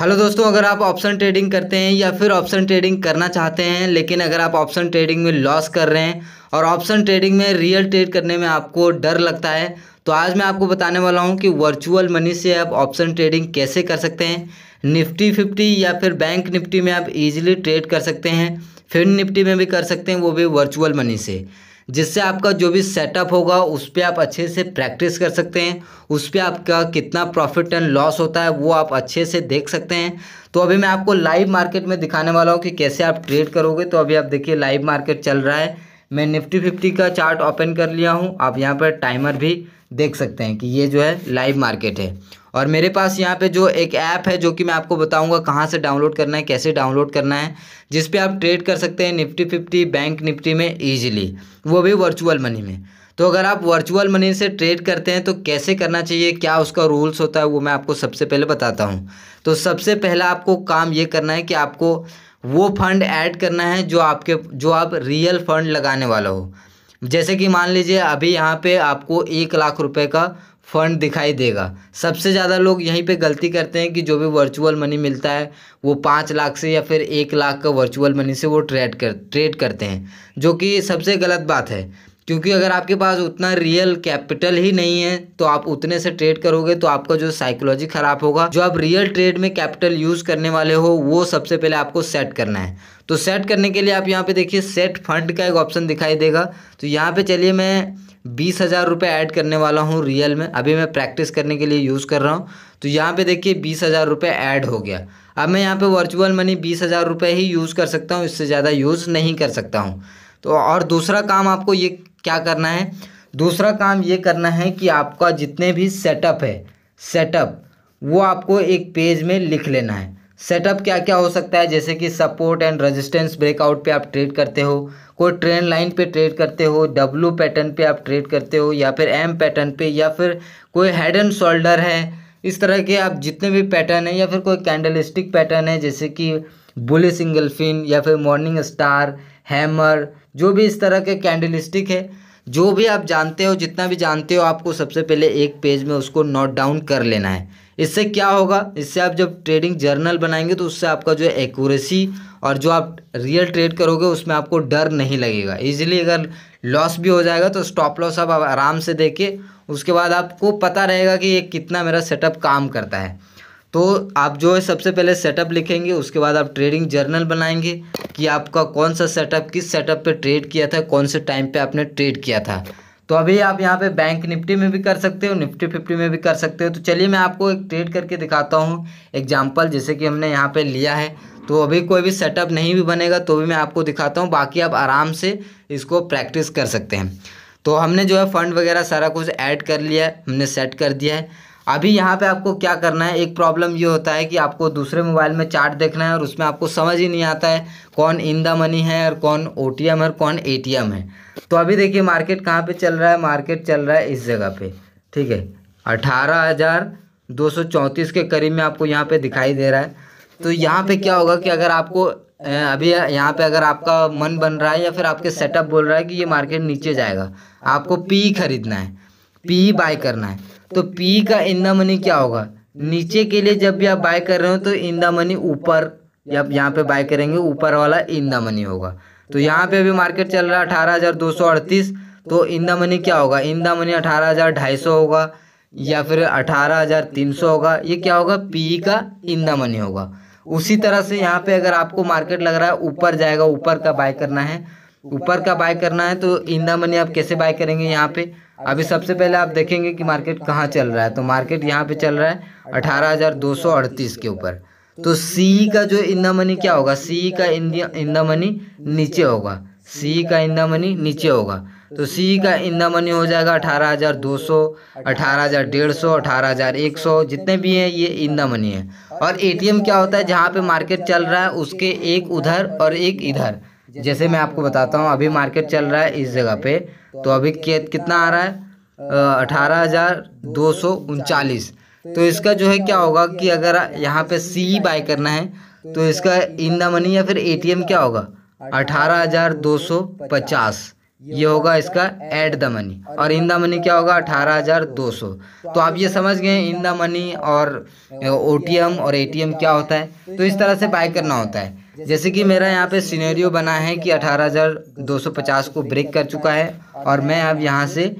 Hello दोस्तों, अगर आप ऑप्शन ट्रेडिंग करते हैं या फिर ऑप्शन ट्रेडिंग करना चाहते हैं, लेकिन अगर आप ऑप्शन ट्रेडिंग में लॉस कर रहे हैं और ऑप्शन ट्रेडिंग में रियल ट्रेड करने में आपको डर लगता है, तो आज मैं आपको बताने वाला हूं कि वर्चुअल मनी से आप ऑप्शन ट्रेडिंग कैसे कर सकते हैं। निफ्टी 50 या फिर बैंक निफ्टी में आप इजीली ट्रेड कर सकते हैं, फिर निफ्टी में भी कर सकते हैं, वो भी वर्चुअल मनी से, जिससे आपका जो भी सेटअप होगा उस पर आप अच्छे से प्रैक्टिस कर सकते हैं। उस पर आपका कितना प्रॉफिट एंड लॉस होता है वो आप अच्छे से देख सकते हैं। तो अभी मैं आपको लाइव मार्केट में दिखाने वाला हूँ कि कैसे आप ट्रेड करोगे। तो अभी आप देखिए लाइव मार्केट चल रहा है। मैं निफ्टी 50 का चार्ट ओपन कर लिया हूँ। आप यहाँ पर टाइमर भी देख सकते हैं कि ये जो है लाइव मार्केट है। और मेरे पास यहाँ पे जो एक ऐप है जो कि मैं आपको बताऊंगा कहाँ से डाउनलोड करना है, कैसे डाउनलोड करना है, जिस पे आप ट्रेड कर सकते हैं निफ्टी 50 बैंक निफ्टी में ईजिली, वो भी वर्चुअल मनी में। तो अगर आप वर्चुअल मनी से ट्रेड करते हैं तो कैसे करना चाहिए, क्या उसका रूल्स होता है, वो मैं आपको सबसे पहले बताता हूँ। तो सबसे पहला आपको काम ये करना है कि आपको वो फंड ऐड करना है जो आप रियल फंड लगाने वाला हो। जैसे कि मान लीजिए अभी यहाँ पे आपको 1 लाख रुपए का फंड दिखाई देगा। सबसे ज़्यादा लोग यहीं पे गलती करते हैं कि जो भी वर्चुअल मनी मिलता है वो 5 लाख से या फिर 1 लाख का वर्चुअल मनी से वो ट्रेड करते हैं, जो कि सबसे गलत बात है। क्योंकि अगर आपके पास उतना रियल कैपिटल ही नहीं है तो आप उतने से ट्रेड करोगे तो आपका जो साइकोलॉजी ख़राब होगा। जो आप रियल ट्रेड में कैपिटल यूज़ करने वाले हो वो सबसे पहले आपको सेट करना है। तो सेट करने के लिए आप यहाँ पे देखिए सेट फंड का एक ऑप्शन दिखाई देगा। तो यहाँ पे चलिए मैं 20,000 रुपये ऐड करने वाला हूँ रियल में। अभी मैं प्रैक्टिस करने के लिए यूज़ कर रहा हूँ। तो यहाँ पे देखिए 20,000 रुपये ऐड हो गया। अब मैं यहाँ पे वर्चुअल मनी 20,000 रुपये ही यूज़ कर सकता हूँ, इससे ज़्यादा यूज़ नहीं कर सकता हूँ। तो और दूसरा काम आपको ये क्या करना है, दूसरा काम ये करना है कि आपका जितने भी सेटअप वो आपको एक पेज में लिख लेना है। सेटअप क्या क्या हो सकता है, जैसे कि सपोर्ट एंड रेजिस्टेंस ब्रेकआउट पे आप ट्रेड करते हो, कोई ट्रेंड लाइन पे ट्रेड करते हो, डब्ल्यू पैटर्न पे आप ट्रेड करते हो, या फिर एम पैटर्न पे, या फिर कोई हेड एंड शोल्डर है। इस तरह के आप जितने भी पैटर्न है, या फिर कोई कैंडलस्टिक पैटर्न है जैसे कि बुलिश सिंगल फिन या फिर मॉर्निंग स्टार, हैमर, जो भी इस तरह के कैंडलस्टिक है, जो भी आप जानते हो, जितना भी जानते हो, आपको सबसे पहले एक पेज में उसको नोट डाउन कर लेना है। इससे क्या होगा, इससे आप जब ट्रेडिंग जर्नल बनाएंगे तो उससे आपका जो एक्यूरेसी और जो आप रियल ट्रेड करोगे उसमें आपको डर नहीं लगेगा। इजीली अगर लॉस भी हो जाएगा तो स्टॉप लॉस आप आराम से देके उसके बाद आपको पता रहेगा कि ये कितना मेरा सेटअप काम करता है। तो आप जो है सबसे पहले सेटअप लिखेंगे, उसके बाद आप ट्रेडिंग जर्नल बनाएंगे कि आपका कौन सा सेटअप किस सेटअप पे ट्रेड किया था, कौन से टाइम पे आपने ट्रेड किया था। तो अभी आप यहाँ पे बैंक निफ्टी में भी कर सकते हो, निफ्टी 50 में भी कर सकते हो। तो चलिए मैं आपको एक ट्रेड करके दिखाता हूँ एग्जाम्पल, जैसे कि हमने यहाँ पे लिया है। तो अभी कोई भी सेटअप नहीं भी बनेगा तो भी मैं आपको दिखाता हूँ, बाकी आप आराम से इसको प्रैक्टिस कर सकते हैं। तो हमने जो है फंड वगैरह सारा कुछ ऐड कर लिया है, हमने सेट कर दिया है। अभी यहाँ पे आपको क्या करना है, एक प्रॉब्लम ये होता है कि आपको दूसरे मोबाइल में चार्ट देखना है और उसमें आपको समझ ही नहीं आता है कौन इन द मनी है और कौन ओटीएम है और कौन एटीएम है। तो अभी देखिए मार्केट कहाँ पे चल रहा है, मार्केट चल रहा है इस जगह पे, ठीक है, 18,234 के करीब में आपको यहाँ पे दिखाई दे रहा है। तो यहाँ पे क्या होगा कि अगर आपको अभी यहाँ पे अगर आपका मन बन रहा है या फिर आपके सेटअप बोल रहा है कि ये मार्केट नीचे जाएगा, आपको पी खरीदना है, पी बाय करना है। तो पी का इन द मनी क्या होगा, नीचे के लिए जब भी आप बाय कर रहे हो तो इन द मनी ऊपर, जब यहाँ पे बाय करेंगे ऊपर वाला इन द मनी होगा। तो यहाँ पे अभी मार्केट चल रहा है 18,238, तो इन द मनी क्या होगा, इन द मनी 18,250 होगा या फिर 18,300 होगा। ये क्या होगा, पी का इन द मनी होगा। उसी तरह से यहाँ पे अगर आपको मार्केट लग रहा है ऊपर जाएगा, ऊपर का बाय करना है, ऊपर का बाय करना है, तो इन द मनी आप कैसे बाय करेंगे। यहाँ पे अभी सबसे पहले आप देखेंगे कि मार्केट कहाँ चल रहा है। तो मार्केट यहाँ पे चल रहा है 18,238 के ऊपर। तो सी का जो इन द मनी क्या होगा, सी का इन द मनी नीचे होगा, सी का इन द मनी नीचे होगा। तो सी का इन द मनी हो जाएगा 18,200, 18,150, 18,100, जितने भी हैं ये इन द मनी है। और एटीएम क्या होता है, जहाँ पे मार्केट चल रहा है उसके एक उधर और एक इधर। जैसे मैं आपको बताता हूँ, अभी मार्केट चल रहा है इस जगह पे, तो अभी कितना आ रहा है, 18,239। तो इसका जो है क्या होगा कि अगर यहाँ पे सी बाय करना है तो इसका इन द मनी या फिर एटीएम क्या होगा, 18,250, ये होगा इसका ऐड द मनी, और इन द मनी क्या होगा 18,200। तो आप ये समझ गए इन द मनी और OTM और ATM क्या होता है। तो इस तरह से बाय करना होता है। जैसे कि मेरा यहाँ पे सिनेरियो बना है कि 18,250 को ब्रेक कर चुका है और मैं अब यहाँ से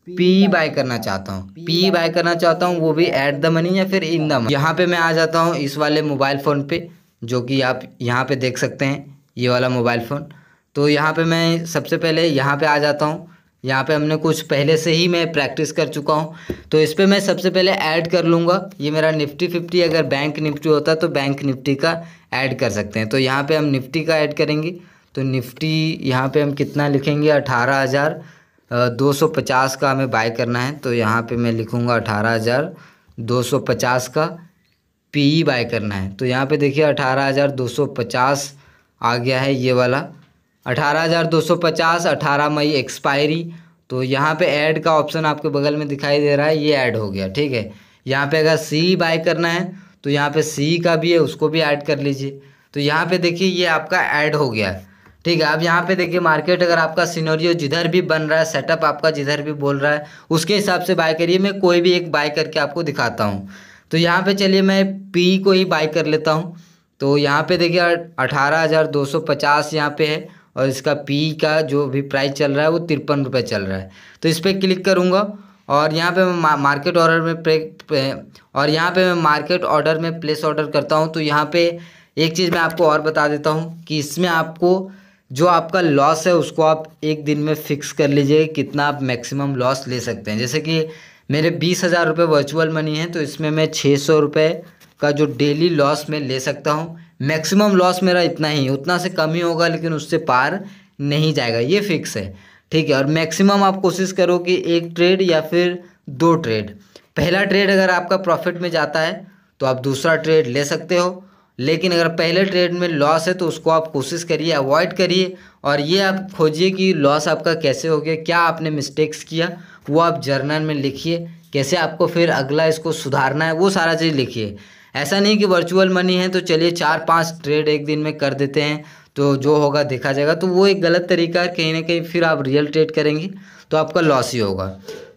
पी बाय करना चाहता हूँ, पी बाय करना चाहता हूँ, वो भी ऐट द मनी या फिर इन द मनी। यहाँ पे मैं आ जाता हूँ इस वाले मोबाइल फ़ोन पे, जो कि आप यहाँ पे देख सकते हैं, ये वाला मोबाइल फ़ोन। तो यहाँ पे मैं सबसे पहले यहाँ पे आ जाता हूँ। यहाँ पे हमने कुछ पहले से ही मैं प्रैक्टिस कर चुका हूँ, तो इस पर मैं सबसे पहले ऐड कर लूँगा। ये मेरा निफ्टी 50, अगर बैंक निफ्टी होता तो बैंक निफ्टी का ऐड कर सकते हैं। तो यहाँ पे हम निफ्टी का ऐड करेंगे। तो निफ्टी यहाँ पे हम कितना लिखेंगे, 18,250 का हमें बाय करना है। तो यहाँ पे मैं लिखूँगा 18,250 का पी बाय करना है। तो यहाँ पे देखिए 18,250 आ गया है, ये वाला 18,250, 18 मई एक्सपायरी। तो यहाँ पे ऐड का ऑप्शन आपके बगल में दिखाई दे रहा है, ये ऐड हो गया, ठीक है। यहाँ पे अगर सी बाय करना है तो यहाँ पे सी का भी है, उसको भी ऐड कर लीजिए। तो यहाँ पे देखिए ये आपका ऐड हो गया, ठीक है। अब यहाँ पे देखिए मार्केट अगर आपका सिनेरियो जिधर भी बन रहा है, सेटअप आपका जिधर भी बोल रहा है, उसके हिसाब से बाय करिए। मैं कोई भी एक बाय करके आपको दिखाता हूँ। तो यहाँ पे चलिए मैं पी को ही बाय कर लेता हूँ। तो यहाँ पे देखिए 18,250 यहाँ पे है और इसका पी का जो भी प्राइस चल रहा है वो 53 रुपये चल रहा है। तो इस पर क्लिक करूँगा और यहाँ पे मैं मार्केट ऑर्डर में प्लेस ऑर्डर करता हूँ। तो यहाँ पे एक चीज़ मैं आपको और बता देता हूँ कि इसमें आपको जो आपका लॉस है उसको आप एक दिन में फिक्स कर लीजिए, कितना आप मैक्सिमम लॉस ले सकते हैं। जैसे कि मेरे 20,000 रुपये वर्चुअल मनी है, तो इसमें मैं 600 रुपये का जो डेली लॉस मैं ले सकता हूँ। मैक्सिमम लॉस मेरा इतना ही, उतना से कम ही होगा, लेकिन उससे पार नहीं जाएगा, ये फिक्स है, ठीक है। और मैक्सिमम आप कोशिश करो कि एक ट्रेड या फिर 2 ट्रेड। पहला ट्रेड अगर आपका प्रॉफिट में जाता है तो आप दूसरा ट्रेड ले सकते हो, लेकिन अगर पहले ट्रेड में लॉस है तो उसको आप कोशिश करिए अवॉइड करिए। और ये आप खोजिए कि लॉस आपका कैसे हो गया, क्या आपने मिस्टेक्स किया, वो आप जर्नल में लिखिए। कैसे आपको फिर अगला इसको सुधारना है वो सारा चीज़ लिखिए। ऐसा नहीं कि वर्चुअल मनी है तो चलिए 4-5 ट्रेड एक दिन में कर देते हैं तो जो होगा देखा जाएगा, तो वो एक गलत तरीका है। कहीं ना कहीं फिर आप रियल ट्रेड करेंगे तो आपका लॉस ही होगा।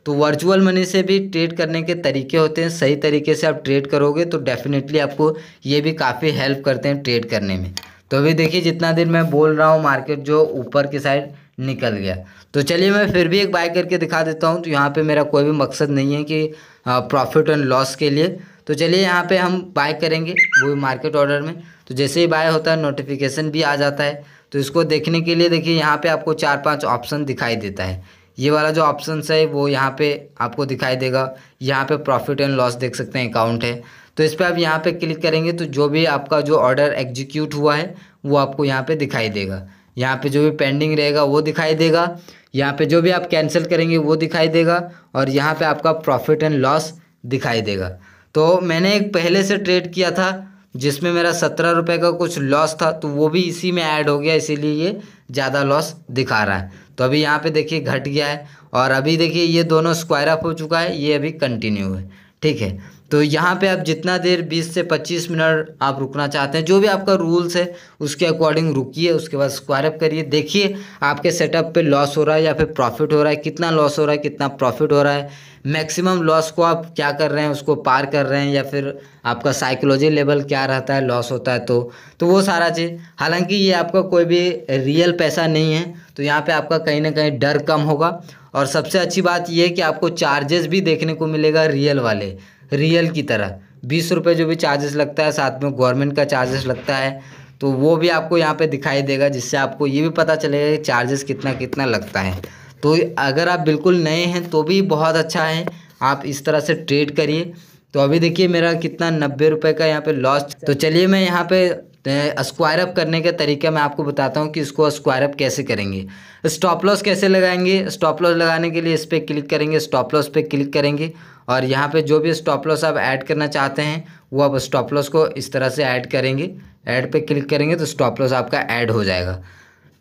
तो वर्चुअल मनी से भी ट्रेड करने के तरीके होते हैं, सही तरीके से आप ट्रेड करोगे तो डेफिनेटली आपको ये भी काफ़ी हेल्प करते हैं ट्रेड करने में। तो अभी देखिए जितना देर मैं बोल रहा हूँ मार्केट जो ऊपर की साइड निकल गया। तो चलिए मैं फिर भी एक बाय करके दिखा देता हूँ। तो यहाँ पे मेरा कोई भी मकसद नहीं है कि प्रॉफिट एंड लॉस के लिए। तो चलिए यहाँ पे हम बाय करेंगे वो भी मार्केट ऑर्डर में। तो जैसे ही बाय होता है नोटिफिकेशन भी आ जाता है। तो इसको देखने के लिए देखिए यहाँ पे आपको 4-5 ऑप्शन दिखाई देता है। ये वाला जो ऑप्शन है वो यहाँ पे आपको दिखाई देगा। यहाँ पे प्रॉफिट एंड लॉस देख सकते हैं, अकाउंट है। तो इस पर आप यहाँ पे क्लिक करेंगे तो जो भी आपका जो ऑर्डर एग्जीक्यूट हुआ है वो आपको यहाँ पे दिखाई देगा। यहाँ पे जो भी पेंडिंग रहेगा वो दिखाई देगा। यहाँ पे जो भी आप कैंसिल करेंगे वो दिखाई देगा और यहाँ पे आपका प्रॉफिट एंड लॉस दिखाई देगा। तो मैंने एक पहले से ट्रेड किया था जिसमें मेरा 17 रुपये का कुछ लॉस था, तो वो भी इसी में ऐड हो गया, इसीलिए ये ज़्यादा लॉस दिखा रहा है। तो अभी यहाँ पे देखिए घट गया है और अभी देखिए ये दोनों स्क्वायर अप हो चुका है, ये अभी कंटिन्यू है, ठीक है। तो यहाँ पे आप जितना देर 20 से 25 मिनट आप रुकना चाहते हैं, जो भी आपका रूल्स है उसके अकॉर्डिंग रुकिए, उसके बाद स्क्वायर अप करिए। देखिए आपके सेटअप पे लॉस हो रहा है या फिर प्रॉफिट हो रहा है, कितना लॉस हो रहा है कितना प्रॉफिट हो रहा है, मैक्सिमम लॉस को आप क्या कर रहे हैं उसको पार कर रहे हैं, या फिर आपका साइकोलॉजी लेवल क्या रहता है लॉस होता है तो वो सारा चीज़। हालांकि ये आपका कोई भी रियल पैसा नहीं है, तो यहाँ पे आपका कहीं ना कहीं डर कम होगा। और सबसे अच्छी बात ये है कि आपको चार्जेस भी देखने को मिलेगा रियल वाले, रियल की तरह 20 रुपये जो भी चार्जेस लगता है, साथ में गवर्नमेंट का चार्जेस लगता है, तो वो भी आपको यहाँ पे दिखाई देगा, जिससे आपको ये भी पता चलेगा कि चार्जेस कितना कितना लगता है। तो अगर आप बिल्कुल नए हैं तो भी बहुत अच्छा है, आप इस तरह से ट्रेड करिए। तो अभी देखिए मेरा कितना 90 रुपये का यहाँ पे लॉस। तो चलिए मैं यहाँ पे स्क्वायर अप करने का तरीका मैं आपको बताता हूँ कि इसको स्क्वायर अप कैसे करेंगे। स्टॉप लॉस कैसे लगाएंगे, स्टॉप लॉस लगाने के लिए इस पर क्लिक करेंगे, स्टॉप लॉस पे क्लिक करेंगे और यहाँ पे जो भी स्टॉप लॉस आप ऐड करना चाहते हैं वो आप स्टॉप लॉस को इस तरह से ऐड करेंगे। ऐड पे क्लिक करेंगे तो स्टॉप लॉस आपका ऐड हो जाएगा।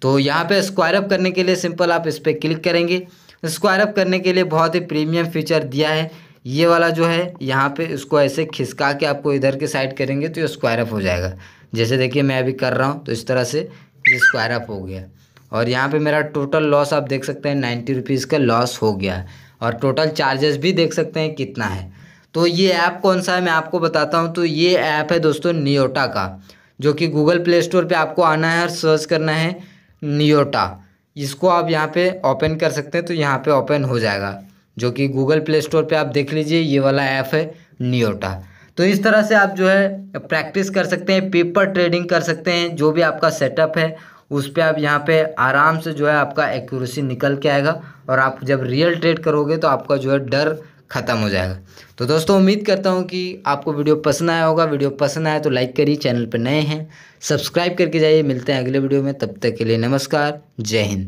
तो यहाँ पे स्क्वायर अप करने के लिए सिंपल आप इस पर क्लिक करेंगे। स्क्वायर अप करने के लिए बहुत ही प्रीमियम फीचर दिया है ये वाला जो है, यहाँ पे इसको ऐसे खिसका के आपको इधर के साइड करेंगे तो ये स्क्वायर अप हो जाएगा। जैसे देखिए मैं अभी कर रहा हूँ तो इस तरह से ये स्क्वायर अप हो गया। और यहाँ पे मेरा टोटल लॉस आप देख सकते हैं 90 रुपीज़ का लॉस हो गया है। और टोटल चार्जेस भी देख सकते हैं कितना है। तो ये ऐप कौन सा है मैं आपको बताता हूँ। तो ये ऐप है दोस्तों नियोटा का, जो कि गूगल प्ले स्टोर पे आपको आना है और सर्च करना है नियोटा। इसको आप यहाँ पे ओपन कर सकते हैं, तो यहाँ पे ओपन हो जाएगा, जो कि गूगल प्ले स्टोर पे आप देख लीजिए ये वाला ऐप है नियोटा। तो इस तरह से आप जो है प्रैक्टिस कर सकते हैं, पेपर ट्रेडिंग कर सकते हैं। जो भी आपका सेटअप है उस पे आप यहाँ पे आराम से जो है आपका एक्यूरेसी निकल के आएगा, और आप जब रियल ट्रेड करोगे तो आपका जो है डर ख़त्म हो जाएगा। तो दोस्तों उम्मीद करता हूँ कि आपको वीडियो पसंद आया होगा। वीडियो पसंद आया तो लाइक करिए, चैनल पर नए हैं सब्सक्राइब करके जाइए। मिलते हैं अगले वीडियो में, तब तक के लिए नमस्कार, जय हिंद।